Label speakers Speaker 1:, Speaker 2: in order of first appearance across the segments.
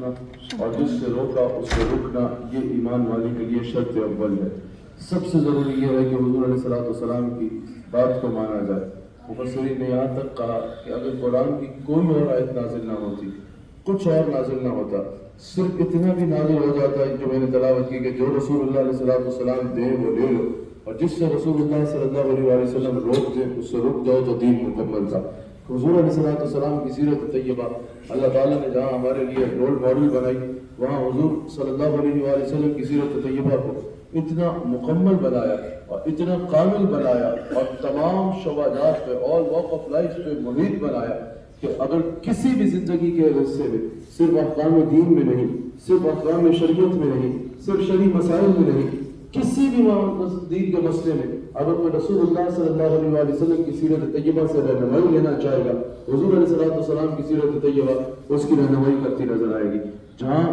Speaker 1: سننا اور جس سے روکا اس سے رکنا، یہ ایمان والے کے لیے شرط اول ہے۔ سب سے ضروری یہ ہے کہ حضور علیہ السلام کی بات کو مانا جائے۔ مفسرین نے یہاں تک کہا کہ اگر قرآن کی کوئی اور آیت نازل نہ ہوتی، کچھ اور نازل نہ ہوتا، صرف اتنا بھی نازل ہو جاتا ہے جو میں نے تلاوت کی کہ جو رسول اللہ علیہ السلام دیں وہ لے لو، اور جس سے رسول اللہ صلی اللہ علیہ وسلم روک دیں اس سے رک جاؤ، تو دین مکمل تھا۔ حضور علیہ السلام کی سیرت طیبہ اللہ تعالیٰ نے جہاں ہمارے لیے رول ماڈل بنائی، وہاں حضور صلی اللہ علیہ وسلم کی سیرت طیبہ کو اتنا مکمل بنایا اور اتنا کامل بنایا اور تمام شواہد پہ آل واک آف لائف پہ محیط بنایا کہ اگر کسی بھی زندگی کے حصے میں، صرف احکام دین میں نہیں، صرف احکام شریعت میں نہیں، صرف شرعی مسائل میں نہیں، کسی بھی دین کے مسئلے میں اگر کوئی رسول اللہ صلی اللہ علیہ وسلم کی سیرت طیبہ سے رہنمائی لینا چاہے گا، حضور علیہ السلام کی سیرت طیبہ اس کی رہنمائی کرتی نظر آئے گی۔ جہاں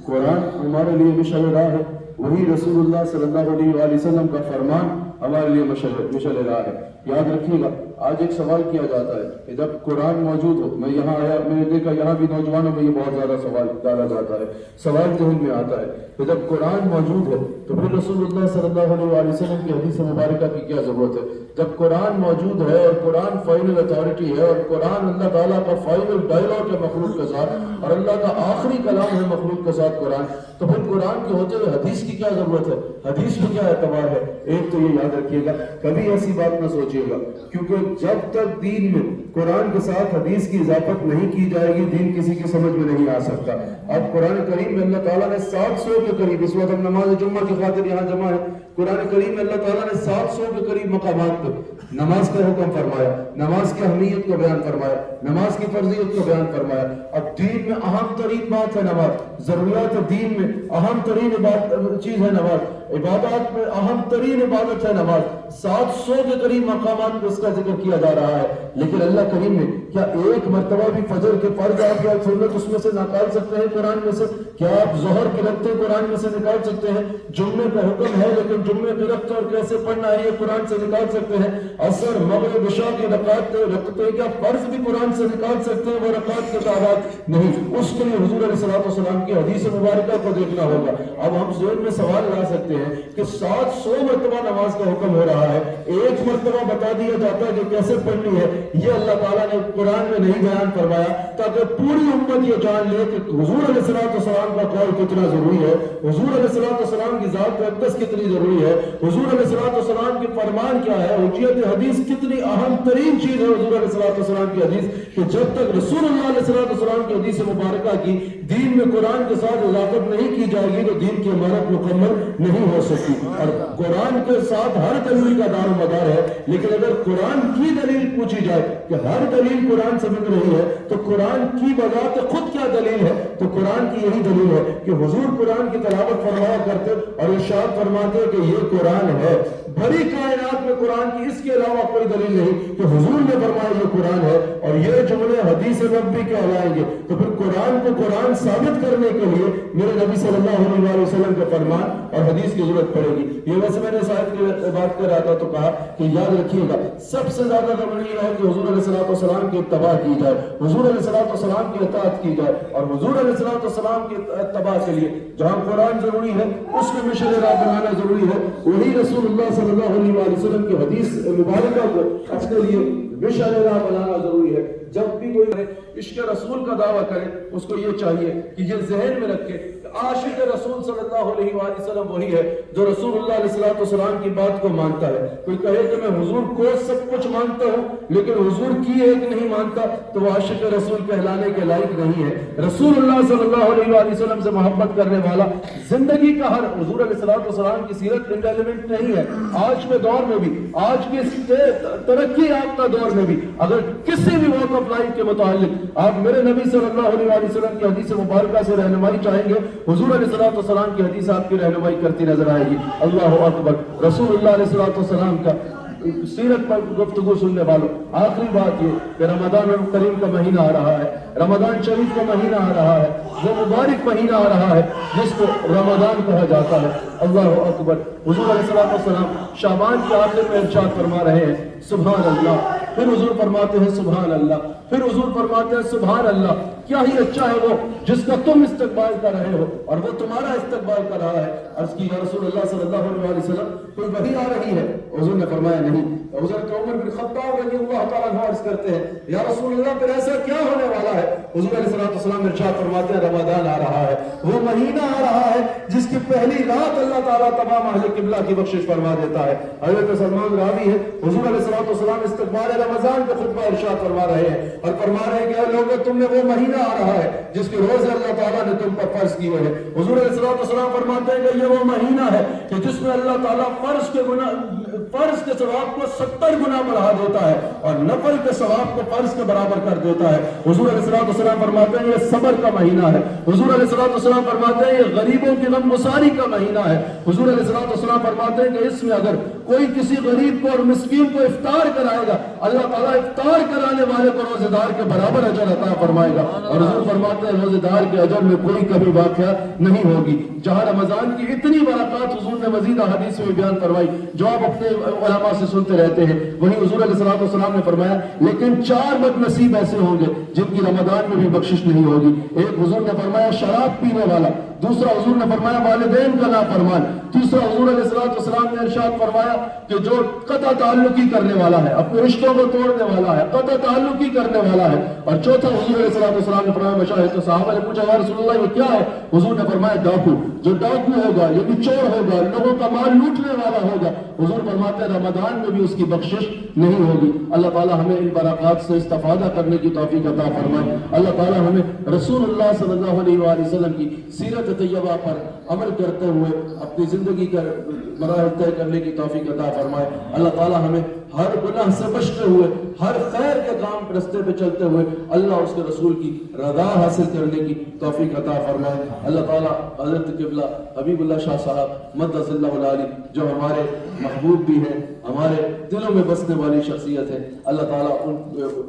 Speaker 1: قرآن ہمارے لیے مشعل راہ ہے، وہی رسول اللہ صلی اللہ علیہ وسلم کا فرمان ہمارے لیے مشعل راہ ہے۔ یاد رکھیے گا، آج ایک سوال کیا جاتا ہے کہ جب قرآن موجود ہو، میں یہاں آیا، میں نے دیکھا یہاں بھی نوجوانوں میں یہ بہت زیادہ سوال ڈالا جاتا ہے، سوال ذہن میں آتا ہے کہ جب قرآن موجود ہے تو پھر رسول اللہ صلی اللہ علیہ وسلم کی حدیث مبارکہ کی کیا ضرورت ہے؟ جب قرآن موجود ہے اور قرآن فائنل اتھارٹی ہے اور قرآن اللہ تعالیٰ کا فائنل ڈائلاگ ہے مخلوق کے ساتھ اور اللہ کا آخری کلام ہے مخلوق کے ساتھ قرآن، تو پھر قرآن کے ہوتے ہوئے حدیث کی کیا ضرورت ہے؟ حدیث میں کیا اعتبار ہے؟ ایک تو یہ یاد رکھیے گا، کبھی ایسی بات نہ سوچیے گا، کیونکہ جب تک دین میں قرآن کے ساتھ حدیث کی اضافت نہیں کی جائے گی، دین کسی کی سمجھ میں نہیں آ سکتا۔ اب قرآن کریم میں اللہ تعالیٰ نے 700 کے قریب، اس وقت ہم نماز جمعہ کی خاطر یہاں جمع ہے، قرآن کریم میں اللہ تعالیٰ نے 700 کے قریب مقامات پر نماز کا حکم فرمایا، نماز کی اہمیت کو بیان فرمایا، نماز کی فرضیت کو بیان فرمایا۔ اب دین میں اہم ترین بات ہے نماز، ضروریات دین میں اہم ترین چیز ہے نماز، عبادات میں اہم ترین عبادت ہے نماز۔ 700 کے قریب مقامات پر اس کا ذکر کیا جا رہا ہے، لیکن اللہ کریم نے کیا ایک مرتبہ بھی فجر کے فرض آپ یا سنت اس میں سے نکال سکتے ہیں قرآن میں سے؟ کیا آپ ظہر کی رکھتے قرآن میں سے نکال سکتے ہیں؟ جمعے کا حکم ہے لیکن جمعے کی رکھتے اور کیسے پڑھنا ہے یہ قرآن سے نکال سکتے ہیں؟ عصر مغرب عشاء کی رکعت رکھتے کیا فرض بھی قرآن سے نکال سکتے ہیں؟ وہ رکعت کے تعداد نہیں، اس کے لیے حضور علیہ السلام کی حدیث مبارکہ کو دیکھنا ہوگا۔ اب ہم ذہن میں سوال لا سکتے ہیں کہ 700 مرتبہ نماز کا حکم ہو رہا ہے، ایک مرتبہ بتا دیا جاتا ہے کہ کیسے پڑھنی ہے، یہ اللہ تعالیٰ نے قرآن میں نہیں بیان فرمایا تاکہ پوری امت یہ جان لے کہ حضور علیہ السلام کا قول کتنا ضروری ہے، حضور علیہ السلام کی ذات اقدس کتنی ضروری ہے، حضور علیہ السلام کی فرمان کیا ہے، حجیت حدیث کتنی اہم ترین چیز ہے حضور علیہ السلام کی حدیث، کہ جب تک رسول اللہ علیہ السلام کی حدیث مبارکہ کی دین میں قرآن کے ساتھ اضافت نہیں کی جائے گی تو دین کی عمارت مکمل نہیں ہو سکتی۔ اور قرآن کے ساتھ ہر دلیل کا دار و مدار ہے، لیکن اگر قرآن کی دلیل پوچھی جائے کہ ہر دلیل قرآن سے مل رہی ہے تو قرآن کی بذات خود کیا دلیل ہے؟ تو قرآن کی یہی دلیل ہے کہ حضور قرآن کی تلاوت فرمایا کرتے اور ارشاد فرماتے کہ یہ قرآن ہے، بھری کائنات میں قرآن کی اس کے علاوہ کوئی دلیل نہیں کہ حضور نے فرمایا یہ قرآن ہے اور یہ جملے حدیث نبوی کے علائیں گے، تو پھر قرآن کو قرآن ثابت کرنے کے لیے میرے نبی صلی اللہ علیہ وسلم کے فرمان اور حدیث کی ضرورت پڑے گی۔ یہ ویسے میں نے صاحب کی بات کر رہا تھا تو کہا کہ یاد رکھیے گا سب سے زیادہ ضروری ہے کہ حضور علیہ السلام کی اتباع کی جائے، حضور علیہ السلام کی اطاعت کی جائے، اور حضور علیہ السلام کی اتباع کے لیے جہاں قرآن ضروری ہے اس میں مشعل راہ بنانا ضروری ہے، وہی رسول اللہ صلی اللہ علیہ وسلم کی حدیث مبارکہ کو اپنے لیے مشعل راہ بنانا ضروری ہے۔ جب بھی کوئی عشق رسول کا دعویٰ کرے اس کو یہ چاہیے کہ یہ ذہن میں رکھے کہ عاشق رسول صلی اللہ علیہ وسلم وہی ہے جو رسول اللہ علیہ السلام کی بات کو مانتا ہے۔ کوئی کہے کہ میں حضور کو سب کچھ مانتا ہوں لیکن حضور کی ایک نہیں مانتا تو وہ عاشق رسول کہلانے کے لائق نہیں ہے۔ رسول اللہ صلی اللہ علیہ وسلم سے محبت کرنے والا زندگی کا ہر حضور علیہ السلام کی سیرت انڈیلیونٹ نہیں ہے۔ آج کے دور میں بھی، آج کے ترقی یافتہ دور میں بھی اگر کسی بھی واک آف لائف کے متعلق آپ میرے نبی صلی اللہ علیہ وسلم کی حدیث مبارکہ سے رہنمائی چاہیں گے، حضور علیہ السلام کی حدیث آپ کی رہنمائی کرتی نظر آئے گی۔ اللہ اکبر۔ رسول اللہ علیہ السلام کا سیرت پر گفتگو سننے والوں، آخری بات یہ کہ رمضان الکریم کا مہینہ آ رہا ہے، رمضان شریف کا مہینہ آ رہا ہے، وہ مبارک مہینہ آ رہا ہے جس کو رمضان کہا جاتا ہے۔ اللہ اکبر۔ حضور علیہ السلام شعبان کے آخر میں ارشاد فرما رہے ہیں سبحان اللہ، پھر حضور فرماتے ہیں سبحان اللہ، پھر حضور فرماتے ہیں سبحان اللہ، کیا ہی اچھا ہے وہ جس کا تم استقبال کر رہے ہو اور وہ تمہارا استقبال کر رہا ہے۔ عرض کی یا رسول اللہ صلی اللہ علیہ وسلم کوئی وحی آ رہی ہے؟ حضور نے فرمایا نہیں۔ حضرت عمر بن خطاب رضی اللہ تعالیٰ عنہ عرض کرتے ہیں یا رسول اللہ پھر ایسا کیا ہونے والا ہے؟ حضور علیہ السلام ارشاد فرماتے ہیں رمضان آ رہا ہے، وہ مہینہ آ رہا ہے جس کی پہلی رات اللہ تعالیٰ تمام اہل قبلہ کی بخشش فرما دیتا ہے۔ حضرت سلمان راوی ہے، حضور علیہ السلام استقبال رمضان کا خطبہ ارشاد فرما رہے ہیں اور فرما رہے ہیں کہ اے لوگوں تم میں وہ مہینہ آ رہا ہے جس کے روزے اللہ تعالیٰ نے تم پر فرض کیے ہیں۔ حضور علیہ السلام فرماتے ہیں کہ یہ وہ مہینہ ہے کہ جس میں اللہ تعالیٰ فرض کے ثواب کو 70 گنا بڑھا دیتا ہے اور نفل کے ثواب کو فرض کے برابر کر دیتا ہے۔ حضور علیہ السلام فرماتے ہیں یہ صبر کا مہینہ ہے۔ حضور علیہ السلام فرماتے ہیں یہ غریبوں کی غمگساری کا مہینہ ہے۔ حضور علیہ السلام فرماتے ہیں کہ اس میں اگر کوئی کسی غریب کو اور مسکین کو افطار کرائے گا اللہ تعالیٰ افطار کرانے والے کو روزے دار کے برابر اجر عطا فرمائے گا۔ اور حضور فرماتے ہیں روزے دار کے اجر میں کوئی کمی واقعہ نہیں ہوگی۔ جہاں رمضان کی اتنی برکات حضور نے مزید احادیث میں بیان فرمائی جو آپ اپنے علماء سے سنتے رہتے ہیں، وہیں حضور علیہ السلام نے فرمایا لیکن 4 بد نصیب ایسے ہوں گے جن کی رمضان میں بھی بخشش نہیں ہوگی۔ ایک حضور نے فرمایا شراب پینے والا، دوسرا حضور نے فرمایا والدین کا نافرمان، تیسرا حضور علیہ السلام نے ارشاد فرمایا کہ جو قطع تعلقی کرنے والا ہے، اپنے رشتوں کو توڑنے والا ہے، قطع تعلقی کرنے والا ہے، اور چوتھا حضور علیہ السلام نے فرمایا مشاہد۔ تو صحابہ نے پوچھا یا رسول اللہ یہ کیا ہے؟ حضور نے فرمایا ڈاکو، جو ڈاکو ہوگا یعنی چور ہوگا، لوگوں کا مال لوٹنے والا ہوگا، حضور فرماتے ہیں رمضان میں بھی اس کی بخشش نہیں ہوگی۔ اللہ تعالیٰ ہمیں ان برکات سے استفادہ کرنے کی توفیق عطا فرمائے۔ اللہ تعالیٰ ہمیں رسول اللہ صلی اللہ علیہ وآلہ وسلم کی سیرت طیبہ پر عمل کرتے ہوئے اپنی زندگی کا مراحل طے کرنے کی توفیق عطا فرمائے۔ اللہ تعالیٰ ہمیں ہر گناہ سے بچتے ہوئے، ہر خیر کے کام رستے پہ چلتے ہوئے اللہ اور اس کے رسول کی رضا حاصل کرنے کی توفیق عطا فرمائے۔ اللہ تعالیٰ حضرت قبلہ حبیب اللہ شاہ صاحب مدث اللہ العالی جو ہمارے محبوب بھی ہیں، ہمارے دلوں میں بسنے والی شخصیت ہے، اللہ تعالیٰ ان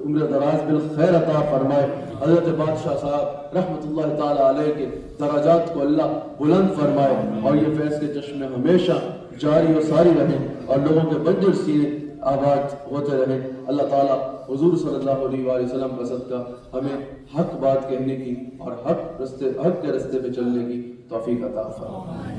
Speaker 1: عمر دراز بالخیر عطا فرمائے۔ حضرت بادشاہ صاحب رحمت اللہ تعالیٰ علیہ کے درجات کو اللہ بلند فرمائے اور یہ فیض کے چشمے ہمیشہ جاری و ساری رہیں اور لوگوں کے بنجر سینے آباد ہوتے رہے۔ اللہ تعالیٰ حضور صلی اللہ علیہ وآلہ وسلم کا صدقہ ہمیں حق بات کہنے کی اور حق کے رستے پہ چلنے کی توفیق عطا فرمائے۔